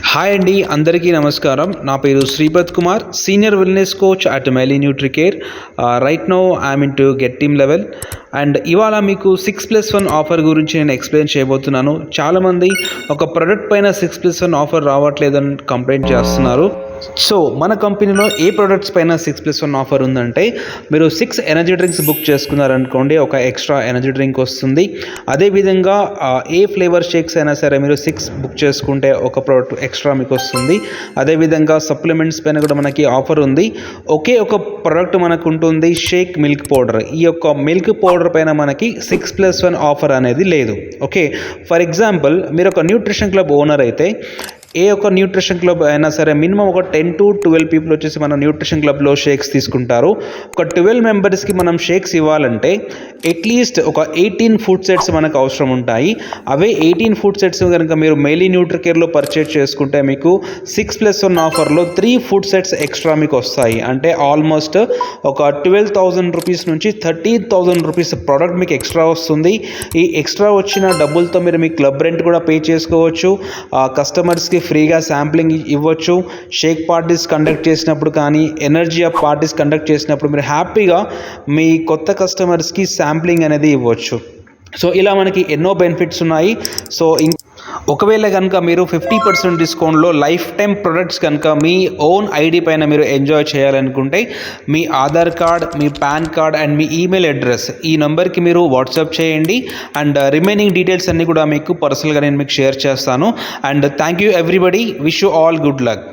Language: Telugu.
హాయ్ అండి, అందరికీ నమస్కారం. నా పేరు Sripath Kumar, senior wellness coach at Miley Nutricare. Right now I'm in to get team level. And ఇవాళ మీకు 6+1 ఆఫర్ గురించి నేను ఎక్స్ప్లెయిన్ చేయబోతున్నాను. చాలామంది ఒక ప్రోడక్ట్ పైన 6+1 ఆఫర్ రావట్లేదని కంప్లైంట్ చేస్తున్నారు. సో మన కంపెనీలో ఏ ప్రోడక్ట్స్ పైన 6+1 ఆఫర్ ఉందంటే, మీరు 6 ఎనర్జీ డ్రింక్స్ బుక్ చేసుకున్నారనుకోండి, ఒక ఎక్స్ట్రా ఎనర్జీ డ్రింక్ వస్తుంది. అదేవిధంగా ఏ ఫ్లేవర్ షేక్స్ అయినా సరే మీరు 6 బుక్ చేసుకుంటే ఒక ప్రోడక్ట్ ఎక్స్ట్రా మీకు వస్తుంది. అదేవిధంగా సప్లిమెంట్స్ పైన కూడా మనకి ఆఫర్ ఉంది. ఒకే ఒక ప్రోడక్ట్ మనకు ఉంటుంది, షేక్ మిల్క్ పౌడర్. ఈ యొక్క మిల్క్ పౌడర్ పైన మనకి 6+1 ఆఫర్ అనేది లేదు. ఓకే, ఫర్ ఎగ్జాంపుల్ మీరు ఒక న్యూట్రిషన్ క్లబ్ ఓనర్ అయితే, ఏ ఒక్క న్యూట్రిషన్ క్లబ్ అయినా సరే మినిమం ఒక 10 to 12 పీపుల్ వచ్చేసి మన న్యూట్రిషన్ క్లబ్లో షేక్స్ తీసుకుంటారు. ఒక 12 మెంబర్స్కి మనం షేక్స్ ఇవ్వాలంటే అట్లీస్ట్ ఒక 18 ఫుడ్ సెట్స్ మనకు అవసరం ఉంటాయి. అవే 18 ఫుడ్ సెట్స్ కనుక మీరు మైలీ న్యూట్రికేర్లో పర్చేజ్ చేసుకుంటే మీకు 6+1 ఆఫర్లో 3 ఫుడ్ సెట్స్ ఎక్స్ట్రా మీకు వస్తాయి. అంటే ఆల్మోస్ట్ ఒక 12,000 రూపీస్ నుంచి 13,000 రూపీస్ ప్రోడక్ట్ మీకు ఎక్స్ట్రా వస్తుంది. ఈ ఎక్స్ట్రా వచ్చిన డబ్బులతో మీరు మీ క్లబ్ రెంట్ కూడా పే చేసుకోవచ్చు. కస్టమర్స్కి ఫ్రీగా శాంప్లింగ్ ఇవ్వచ్చు. షేక్ పార్టీస్ కండక్ట్ చేసినప్పుడు కానీ, ఎనర్జీ అప్ పార్టీస్ కండక్ట్ చేసినప్పుడు మీరు హ్యాపీగా మీ కొత్త కస్టమర్స్కి శాంప్లింగ్ అనేది ఇవ్వచ్చు. సో ఇలా మనకి ఎన్నో బెనిఫిట్స్ ఉన్నాయి. సో ఒకవేళ కనుక మీరు 50% డిస్కౌంట్లో లైఫ్ టైం ప్రొడక్ట్స్ కనుక మీ ఓన్ ఐడి పైన మీరు ఎంజాయ్ చేయాలనుకుంటే, మీ ఆధార్ కార్డ్, మీ పాన్ కార్డ్ అండ్ మీ ఈమెయిల్ అడ్రస్ ఈ నెంబర్కి మీరు వాట్సాప్ చేయండి. అండ్ రిమైనింగ్ డీటెయిల్స్ అన్నీ కూడా మీకు పర్సనల్గా నేను మీకు షేర్ చేస్తాను. And thank you everybody, wish you all good luck.